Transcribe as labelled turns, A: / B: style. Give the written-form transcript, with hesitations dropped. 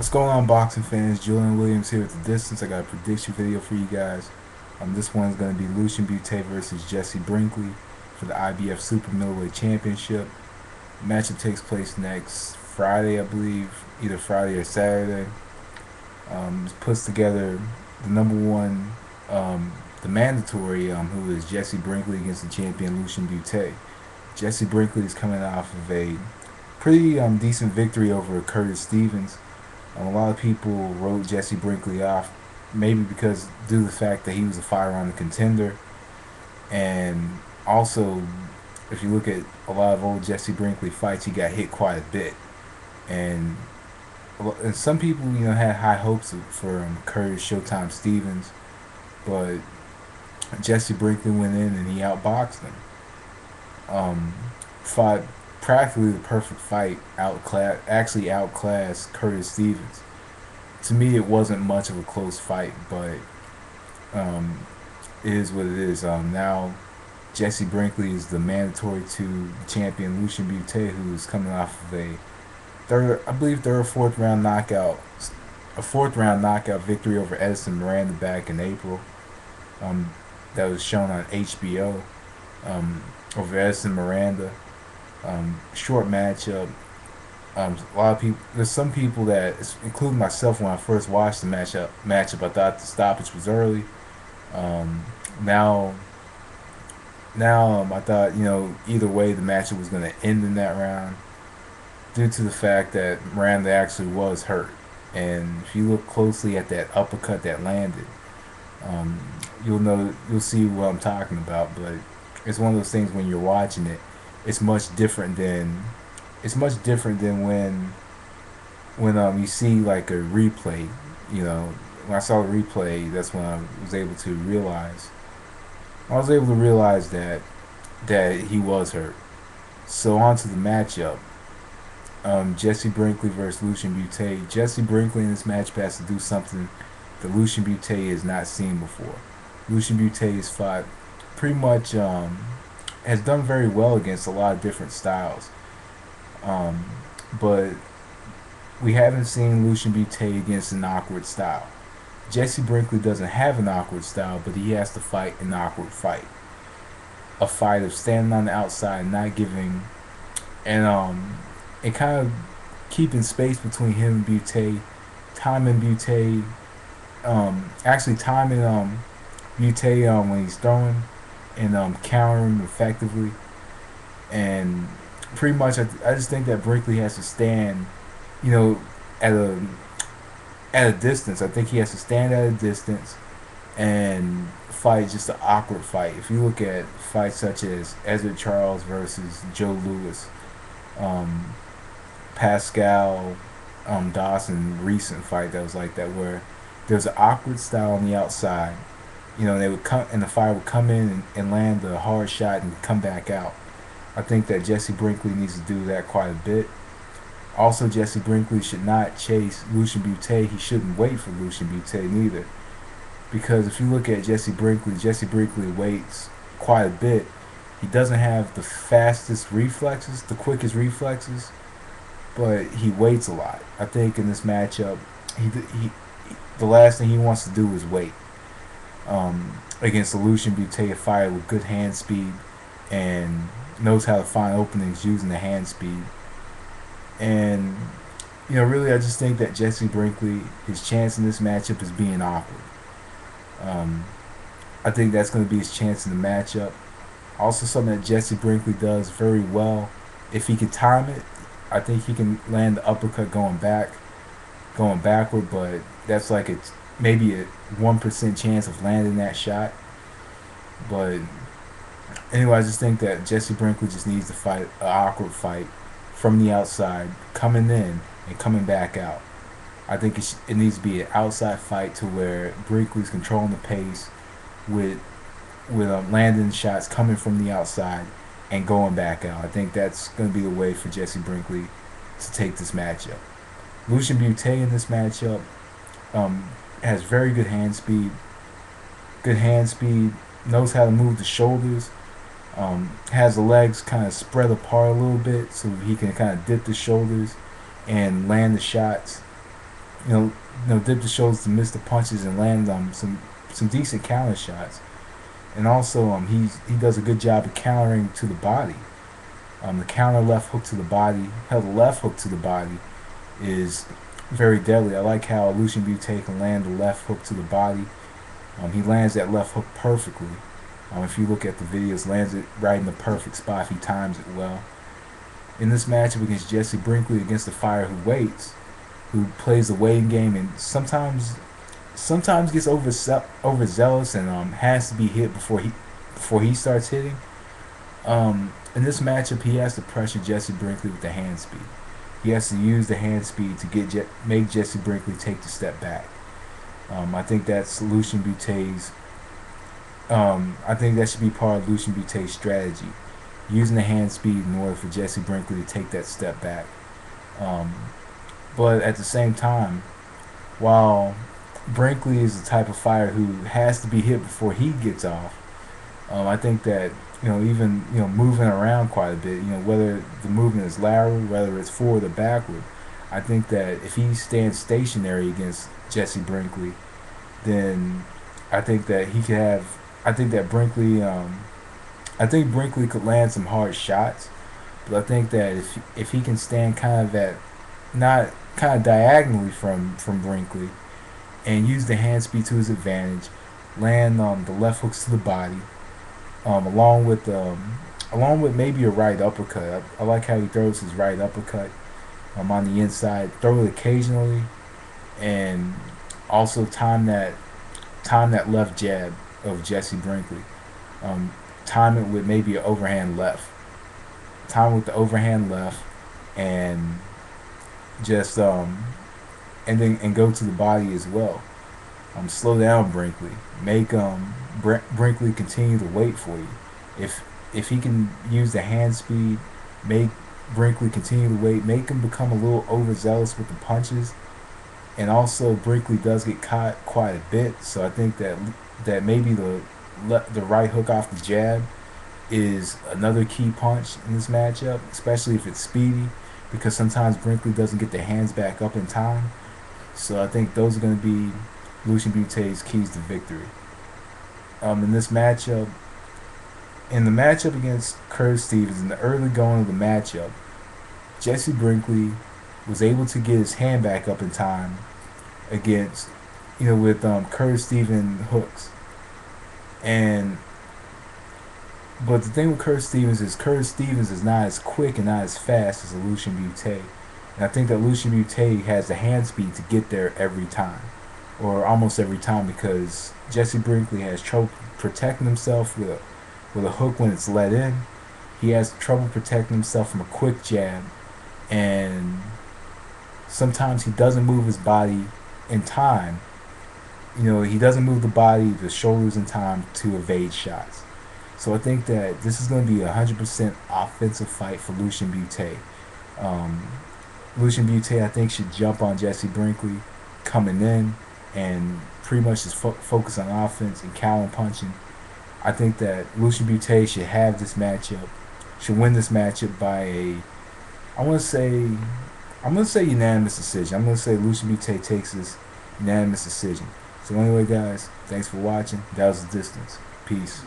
A: What's going on, boxing fans? Julian Williams here at the distance. I got a prediction video for you guys. This one's going to be Lucian Bute versus Jesse Brinkley for the IBF Super Middleweight Championship. The matchup takes place next Friday, I believe, either Friday or Saturday. It puts together the number one, the mandatory, who is Jesse Brinkley against the champion Lucian Bute. Jesse Brinkley is coming off of a pretty decent victory over Curtis Stevens. A lot of people wrote Jesse Brinkley off, maybe because due to the fact that he was a fire-on contender, and also if you look at a lot of old Jesse Brinkley fights, he got hit quite a bit, and some people had high hopes for Curtis Showtime Stevens, but Jesse Brinkley went in and he outboxed him. Fought practically the perfect fight, outclassed Curtis Stevens. To me, it wasn't much of a close fight, but um, it is what it is. Now, Jesse Brinkley is the mandatory to champion Lucian Bute, who is coming off of third or fourth round knockout, victory over Edison Miranda back in April. Um, that was shown on HBO. Over Edison Miranda. Short matchup. A lot of people. There's some people that, including myself, when I first watched the matchup, I thought the stoppage was early. Um, now, I thought either way the matchup was going to end in that round, due to the fact that Miranda actually was hurt. And if you look closely at that uppercut that landed, um, you'll see what I'm talking about. But it's one of those things when you're watching it, it's much different than when you see like a replay. When I saw the replay, that's when I was able to realize that he was hurt. So on to the matchup. Jesse Brinkley versus Lucian Bute. Jesse Brinkley in this match has to do something that Lucian Bute has not seen before. Lucian Bute has fought pretty much, has done very well against a lot of different styles. But we haven't seen Lucian Bute against an awkward style. Jesse Brinkley doesn't have an awkward style, but he has to fight an awkward fight. A fight of standing on the outside, not giving, and kind of keeping space between him and Bute, timing Bute, actually timing Bute when he's throwing, and countering him effectively. And pretty much, I just think that Brinkley has to stand, at a distance. I think he has to stand at a distance and fight just an awkward fight. If you look at fights such as Ezra Charles versus Joe Louis, um, Pascal Dawson recent fight that was like that, where there's an awkward style on the outside. They would come and the fighter would come in and land a hard shot and come back out. I think that Jesse Brinkley needs to do that quite a bit. Also, Jesse Brinkley should not chase Lucian Bute. He shouldn't wait for Lucian Bute neither. Because if you look at Jesse Brinkley waits quite a bit. He doesn't have the fastest reflexes, the quickest reflexes, but he waits a lot. I think in this matchup, the last thing he wants to do is wait. Against a Lucian Bute, a fighter with good hand speed and knows how to find openings using the hand speed. And really, I just think that Jesse Brinkley, his chance in this matchup is being awkward. I think that's going to be his chance in the matchup. Also, something that Jesse Brinkley does very well, if he can time it, I think he can land the uppercut going backward. But that's like maybe a 1% chance of landing that shot. But anyway, I just think that Jesse Brinkley just needs to fight an awkward fight from the outside, coming in and coming back out. I think it needs to be an outside fight to where Brinkley's controlling the pace with landing shots coming from the outside and going back out. I think that's going to be the way for Jesse Brinkley to take this matchup. Lucian Bute in this matchup has very good hand speed. Knows how to move the shoulders. Has the legs kind of spread apart a little bit so he can kind of dip the shoulders and land the shots. you know, dip the shoulders to miss the punches and land some decent counter shots. And also, he does a good job of countering to the body. The counter left hook to the body, held the left hook to the body is very deadly. I like how Lucian Bute can land the left hook to the body. He lands that left hook perfectly. If you look at the videos, lands it right in the perfect spot. He times it well. In this matchup against Jesse Brinkley, against the fighter who waits, who plays the waiting game, and sometimes gets overzealous and has to be hit before he starts hitting. In this matchup, he has to pressure Jesse Brinkley with the hand speed. He has to use the hand speed to make Jesse Brinkley take the step back. I think that's Lucian Bute's. I think that should be part of Lucian Bute's strategy, using the hand speed in order for Jesse Brinkley to take that step back. Um, but at the same time, while Brinkley is the type of fighter who has to be hit before he gets off, I think that even moving around quite a bit, whether the movement is lateral, whether it's forward or backward, I think that if he stands stationary against Jesse Brinkley, then I think that he could have. I think that Brinkley. I think Brinkley could land some hard shots, but I think that if he can stand kind of at not kind of diagonally from Brinkley and use the hand speed to his advantage, land the left hooks to the body, along with maybe a right uppercut. I like how he throws his right uppercut on the inside. Throw it occasionally, and also time that left jab of Jesse Brinkley. Um, Time it with maybe an overhand left. Time with the overhand left, and just and go to the body as well. Slow down Brinkley. Make Brinkley continue to wait for you. If he can use the hand speed, make Brinkley continue to wait. Make him become a little overzealous with the punches, and also Brinkley does get caught quite a bit. So I think that maybe the right hook off the jab is another key punch in this matchup, especially if it's speedy, because sometimes Brinkley doesn't get the hands back up in time. So I think those are going to be Lucian Bute's keys to victory. In this matchup, in the matchup against Curtis Stevens, in the early going of the matchup, Jesse Brinkley was able to get his hand back up in time against, with Curtis Stevens hooks. And but the thing with Curtis Stevens is not as quick and not as fast as a Lucian Bute. And I think that Lucian Bute has the hand speed to get there every time, or almost every time, because Jesse Brinkley has trouble protecting himself with a hook when it's let in. He has trouble protecting himself from a quick jab, and sometimes he doesn't move his body in time. He doesn't move the shoulders in time to evade shots. So I think that this is going to be a 100% offensive fight for Lucian Bute. Um, Lucian Bute, I think, should jump on Jesse Brinkley coming in and pretty much just focus on offense and counter punching. I think that Lucian Bute should have this matchup, should win this matchup by I'm gonna say unanimous decision. I'm gonna say Lucian Bute takes this unanimous decision. So anyway, guys, thanks for watching. That was The Distance. Peace.